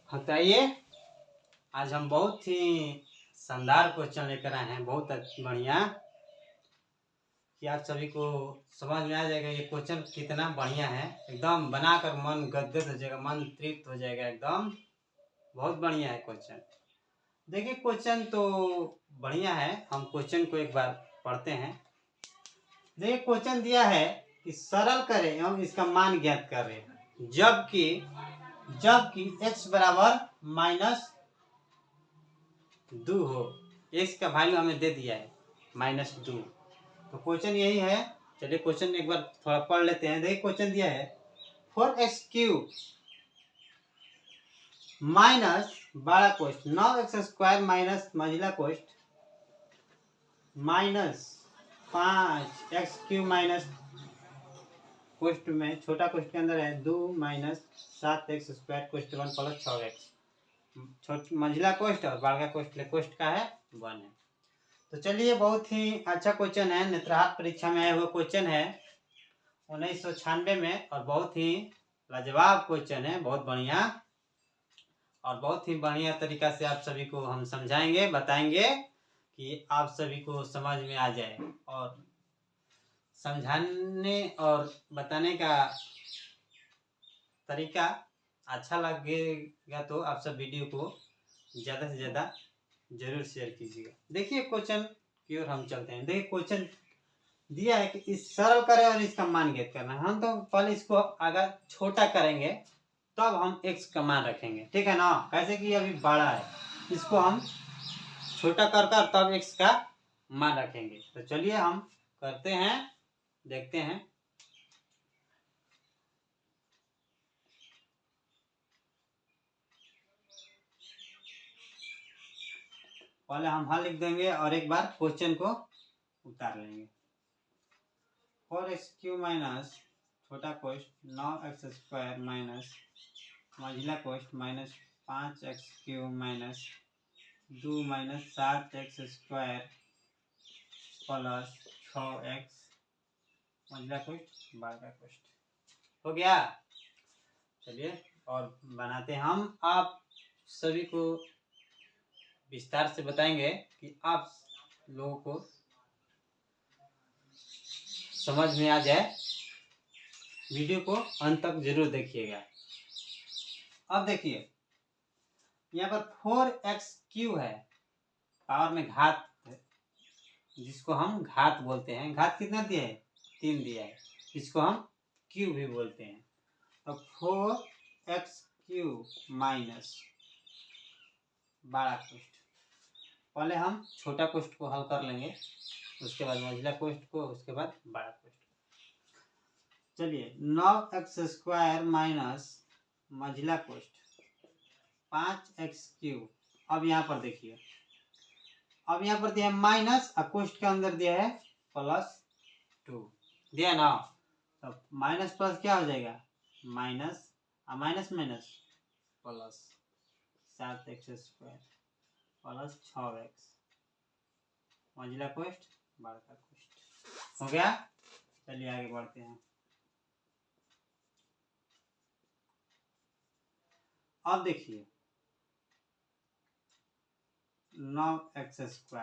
बताइए। आज हम बहुत ही शानदार क्वेश्चन लेकर आए हैं, बहुत बढ़िया, कि आप सभी को समझ में आ जाएगा ये क्वेश्चन कितना बढ़िया है। एकदम बनाकर मन गदगद हो जाएगा, मन तृप्त हो जाएगा एकदम। बहुत बढ़िया है क्वेश्चन। देखिए क्वेश्चन तो बढ़िया है, हम क्वेश्चन को एक बार पढ़ते हैं। देखिए क्वेश्चन दिया है कि सरल करें एवं इसका मान ज्ञात करें जबकि x बराबर -2 हो। x का वैल्यू हमें दे दिया है -2। तो क्वेश्चन यही है। चलिए क्वेश्चन एक बार थोड़ा पढ़ लेते हैं। देखिए क्वेश्चन दिया है 4x³ माइनस बड़ा कोष्ठ 9x² माइनस मंझला कोष्ठ माइनस 5x³ माइनस कोष्ठ में छोटा कोष्ठ के अंदर है 2 माइनस 7x² कोष्ठ 1 प्लस 6x। मंझला कोष्ठ और बड़ा कोष्ठ कोष्ठ का है 1 है। तो चलिए बहुत ही अच्छा क्वेश्चन है, नेत्रहाट परीक्षा में आया हुआ क्वेश्चन है 1996 में, और बहुत ही लाजवाब क्वेश्चन है, बहुत बढ़िया। और बहुत ही बढ़िया तरीका से आप सभी को हम समझाएंगे, बताएंगे कि आप सभी को समझ में आ जाए। और समझाने और बताने का तरीका अच्छा लगेगा तो आप सब वीडियो को ज़्यादा से ज़्यादा जरूर शेयर कीजिएगा। देखिए क्वेश्चन की ओर हम चलते हैं। देखिए क्वेश्चन दिया है कि इस सरल करें और इसका मान ज्ञात करना है। हम तो पहले इसको अगर छोटा करेंगे तब हम x का मान रखेंगे, ठीक है ना। कैसे कि अभी बड़ा है, इसको हम छोटा कर कर तब x का मान रखेंगे। तो चलिए हम करते हैं, देखते हैं। पहले हम हल लिख देंगे और एक बार क्वेश्चन को उतार लेंगे। 4x³ माइनस छोटा कोष्ठ 9x² माइनस मंझला कोष्ठ minus 5x³ minus 2 minus 7x² plus 6x मंझला कोष्ठ बड़ा कोष्ठ हो गया। चलिए और बनाते हैं हम। आप सभी को विस्तार से बताएंगे कि आप लोगों को समझ में आ जाए। वीडियो को अंत तक जरूर देखिएगा। अब देखिए यहाँ पर 4x³ है, पावर में घात है, जिसको हम घात बोलते हैं। घात कितना दिया है? 3 दिया है, इसको हम क्यू भी बोलते हैं। तो 4x³ माइनस बड़ा कोष्ठ, पहले हम छोटा कोष्ठ को हल कर लेंगे, उसके बाद मंझला कोष्ठ को, उसके बाद बड़ा कोष्ठ। चलिए 9x² माइनस मंझला कोष्ठ 5x³। अब यहाँ पर देखिए, अब यहाँ पर दिया है माइनस और कोष्ठ के अंदर दिया है +2 दिया ना। तो माइनस प्लस क्या हो जाएगा? माइनस और minus minus plus 7x² plus 6x मंझला कोष्ठ बड़ा कोष्ठ हो गया। चलिए आगे बढ़ते हैं। अब देखिए 9x²।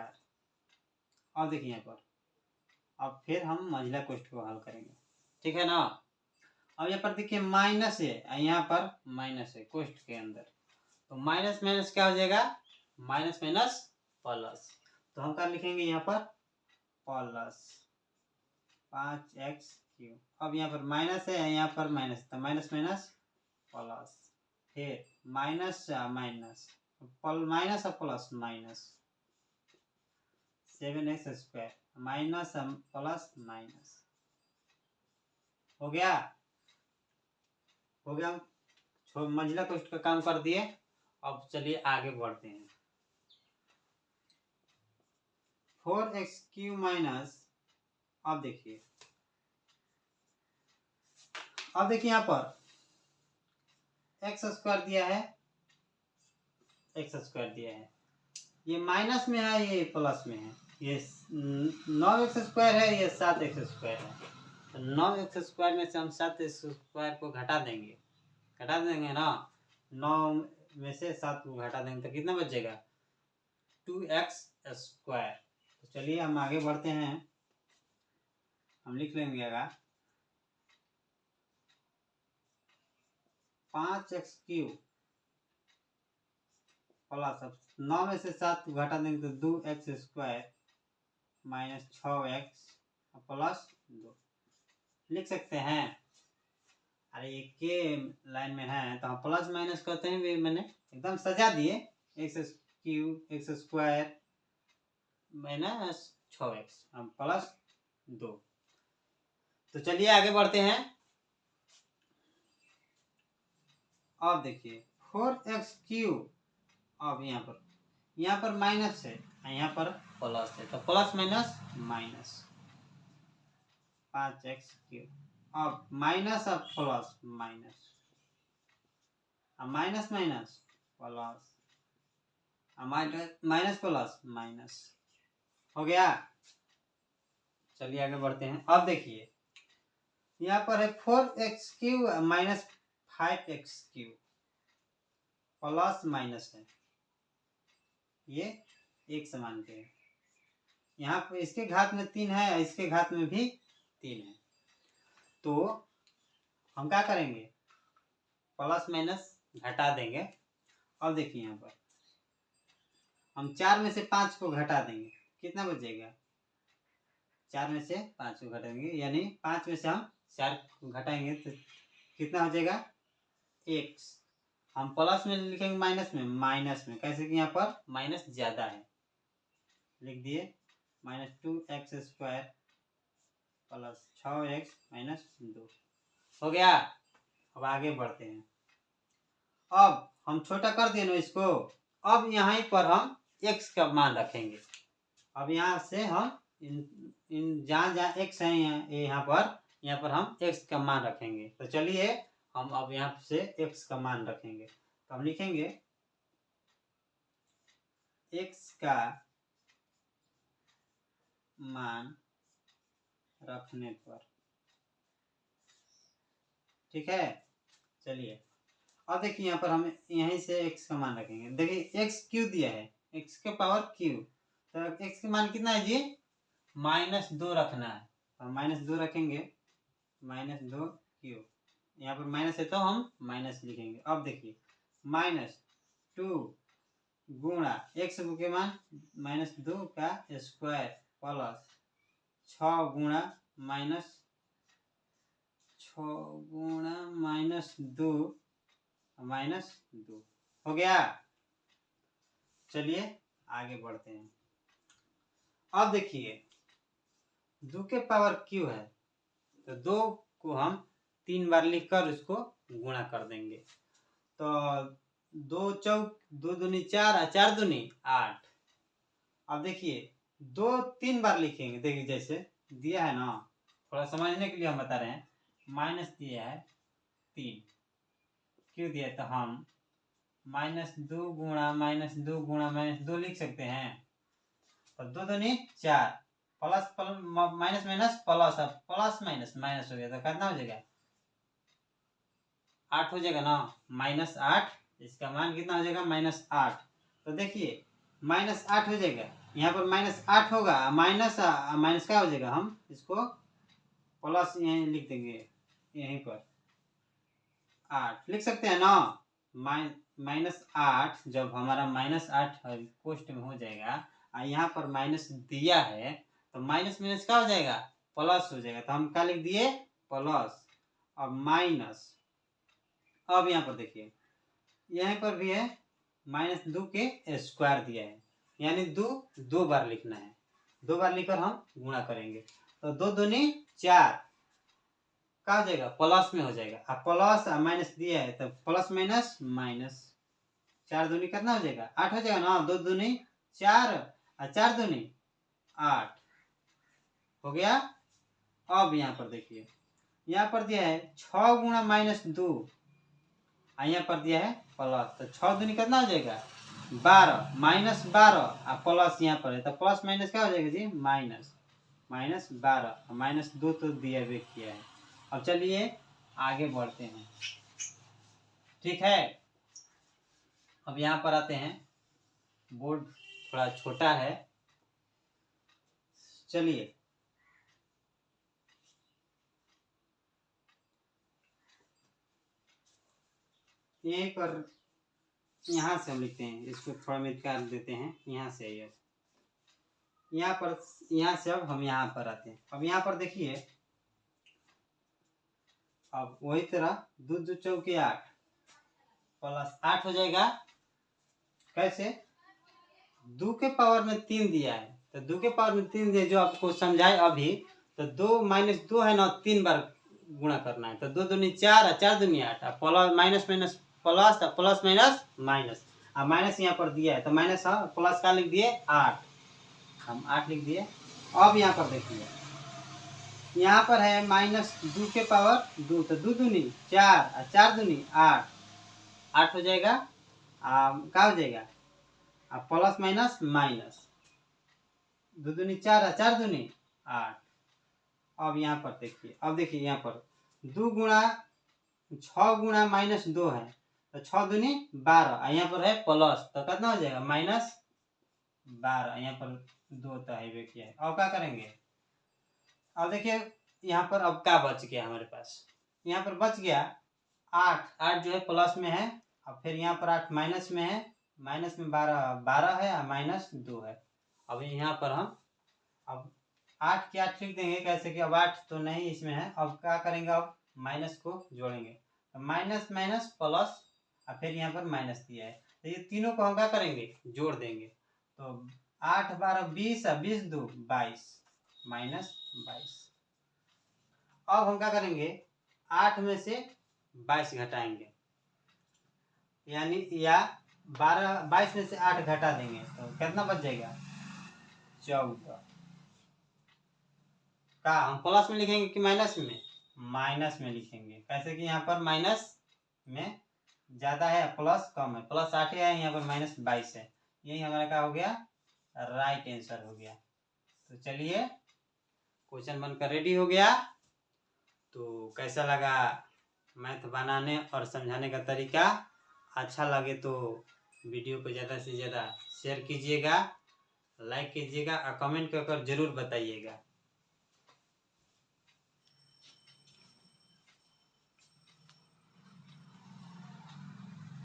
अब देखिए यहाँ पर, अब फिर हम मंझला कोष्ठ को हल करेंगे, ठीक है ना। अब यहाँ पर देखिए माइनस है, यहाँ पर माइनस है कोष्ठ के अंदर, तो माइनस माइनस क्या हो जाएगा? Minus minus plus. तो हम क्या लिखेंगे यहाँ पर? Plus 5x³। अब यहाँ पर माइनस है, यहाँ पर माइनस, तो माइनस माइनस प्लस, फिर माइनस माइनस माइनस और plus minus 7x² minus plus minus हो गया। हो गया, मंझला कोष्ठ का काम कर दिए। अब चलिए आगे बढ़ते हैं। 4x³ माइनस, अब देखिए यहाँ पर x² दिया है, x² दिया है, ये माइनस में है, ये प्लस में है। ये 9x² है, ये 7x² है। तो 9x² में से हम 7x² को घटा देंगे ना। 9 में से 7 को घटा देंगे तो कितना बचेगा 2x²। तो चलिए हम आगे बढ़ते हैं, हम लिख लेंगे आगे 5x³ प्लस, अब 9 में से 7 को घटा देंगे तो 2x² माइनस 6x प्लस 2 लिख सकते हैं। अरे एक के लाइन में है तो हम प्लस माइनस करते हैं, भी मैंने एकदम सजा दिए, x³ माइनस 6x हम प्लस 2। तो चलिए आगे बढ़ते हैं। अब देखिए 4x³, अब यहाँ पर माइनस है, यहाँ पर प्लस है, तो प्लस माइनस माइनस 5x³, अब माइनस अब प्लस माइनस, अब माइनस माइनस प्लस, अब माइनस प्लस माइनस हो गया। चलिए आगे बढ़ते हैं। अब देखिए यहाँ पर है 4x³ minus 5x³ plus minus है, ये एक समान के हैं। यहाँ पर इसके घात में 3 है, इसके घात में भी 3 है, तो हम क्या करेंगे प्लस माइनस घटा देंगे। अब देखिए यहाँ पर हम 4 में से 5 को घटा देंगे, कितना बचेगा 4 में से 5 को घटाएंगे, यानी 5 में से हम 4 को घटाएंगे तो कितना हो जाएगा x। हम प्लस में लिखेंगे माइनस में कैसे कि यहाँ पर माइनस ज्यादा है, लिख दिए minus 2x² plus 6x minus 2 हो गया। अब आगे बढ़ते हैं। अब हम छोटा कर दिए ना इसको, अब यहाँ पर हम x का मान रखेंगे। अब यहाँ से हम इन जहाँ x है यहाँ पर हम x का मान रखेंगे। तो चलिए हम अब यहाँ से x का मान रखेंगे, तो हम लिखेंगे x का मान रखने पर, ठीक है। चलिए अब देखिए यहाँ पर हम यहीं से x का मान रखेंगे। देखिए x क्यों दिया है, x के पावर q, तो x का मान कितना है जी -2 रखना है, तो -2 रखेंगे, -2q, यहाँ पर माइनस है तो हम माइनस लिखेंगे। अब देखिए -2 गुणा x के मान -2 का स्क्वायर प्लस 6 गुणा -2 हो गया। चलिए आगे बढ़ते हैं। अब देखिए 2 के पावर q है, तो 2 को हम 3 बार लिखकर उसको गुणा कर देंगे, तो 2 चौक 2 दूनी 4 और 4 दूनी 8। अब देखिए 2 3 बार लिखेंगे, देखिए जैसे दिया है ना, थोड़ा समझने के लिए हम बता रहे हैं, माइनस दिया है 3 क्यों दिया है, तो हम -2 गुणा -2 लिख सकते हैं, तो 2 दूनी 4 प्लस माइनस माइनस प्लस, अब प्लस माइनस माइनस हो गया तो कितना हो जाएगा 8 हो जाएगा ना, -8, इसका मान कितना हो जाएगा -8। तो देखिए -8 हो जाएगा, यहाँ पर -8 होगा, माइनस माइनस क्या हो जाएगा, हम इसको प्लस यहीं लिख देंगे, यहीं पर 8 लिख सकते हैं ना। -8 जब हमारा -8 कोष्ट में हो जाएगा, यहाँ पर माइनस दिया है तो माइनस माइनस क्या हो जाएगा प्लस हो जाएगा, तो हम क्या लिख दिए प्लस। अब माइनस, अब यहाँ पर देखिए यहाँ पर भी है -2 के स्क्वायर दिया है, यानी 2 बार लिखना है, 2 बार लिखकर हम गुणा करेंगे, तो 2 दूनी 4 क्या हो जाएगा प्लस में हो जाएगा, अब प्लस माइनस दिया है तो प्लस माइनस माइनस, 4 दूनी कितना हो जाएगा 8 हो जाएगा ना, 2 दूनी 4 और 4 दूनी 8 हो गया। अब यहाँ पर देखिए यहाँ पर दिया है 6 गुणा -2, यहाँ पर दिया है प्लस, तो 6 दूनी कितना हो जाएगा 12, -12 और प्लस यहाँ पर है तो प्लस माइनस क्या हो जाएगा जी -12, -2 तो दिया भी किया है। अब चलिए आगे बढ़ते हैं, ठीक है। अब यहाँ पर आते हैं, बोर्ड थोड़ा छोटा है, चलिए एक और यहाँ से हम लिखते हैं, इसको थोड़ा मिटा देते हैं, यहाँ से ये यहाँ पर, यहाँ से अब हम यहाँ पर आते हैं। अब यहाँ पर देखिए, अब वही तरह 2 2 चौके 8 प्लस 8 हो जाएगा। कैसे? 2 के पावर में 3 दिया है, तो 2 के पावर में 3 दिया जो आपको समझाए अभी, तो 2 माइनस 2 है ना, 3 बार गुणा करना है, तो 2 दूनी 4 और 4 दूनी 8, plus minus minus plus, plus minus minus, अब माइनस यहाँ पर दिया है तो माइनस, हाँ प्लस का लिख दिए 8, हम 8 लिख दिए। अब यहाँ पर देखिए, यहाँ पर है माइनस 2 के पावर 2, तो 2 दूनी 4 और 4 दूनी 8, 8 हो जाएगा। क्या हो जाएगा? अब प्लस माइनस माइनस, 2 दूनी 4 और 4 दूनी 8। अब यहाँ पर देखिए, अब देखिए यहाँ पर 2 गुणा 6 गुणा माइनस 2 है, तो 6 दूनी 12, यहाँ पर है प्लस, तो कितना हो जाएगा? माइनस 12, यहाँ पर 2 तो है किया है। अब क्या करेंगे? अब देखिए यहाँ पर अब क्या बच गया हमारे पास, यहाँ पर बच गया 8, 8 जो है प्लस में है, अब फिर यहाँ पर 8 माइनस में है, माइनस में 12 है और माइनस 2 है। अब यहाँ पर हम अब 8 के 8 लिख देंगे, कैसे कि अब 8 तो नहीं इसमें है। अब क्या करेंगे? अब माइनस को जोड़ेंगे, तो माइनस माइनस प्लस, और फिर यहाँ पर माइनस दिया है, तो ये तीनों को हम क्या करेंगे? जोड़ देंगे, तो 8 12 20 और 20 2 22, माइनस 22। अब हम क्या करेंगे? 8 में से 22 घटाएंगे, यानी या 22 में से 8 घटा देंगे, तो कितना बच जाएगा? 14। का हम प्लस में लिखेंगे कि माइनस में? माइनस में लिखेंगे, कैसे कि यहाँ पर माइनस में ज्यादा है, प्लस कम है, प्लस 8 है, यहाँ पर माइनस 22 है। यही हमारा क्या हो गया? राइट आंसर हो गया। तो चलिए, क्वेश्चन बनकर रेडी हो गया। तो कैसा लगा मैथ बनाने और समझाने का तरीका? अच्छा लगे तो वीडियो को ज़्यादा से ज़्यादा शेयर कीजिएगा, लाइक कीजिएगा और कमेंट कर जरूर बताइएगा।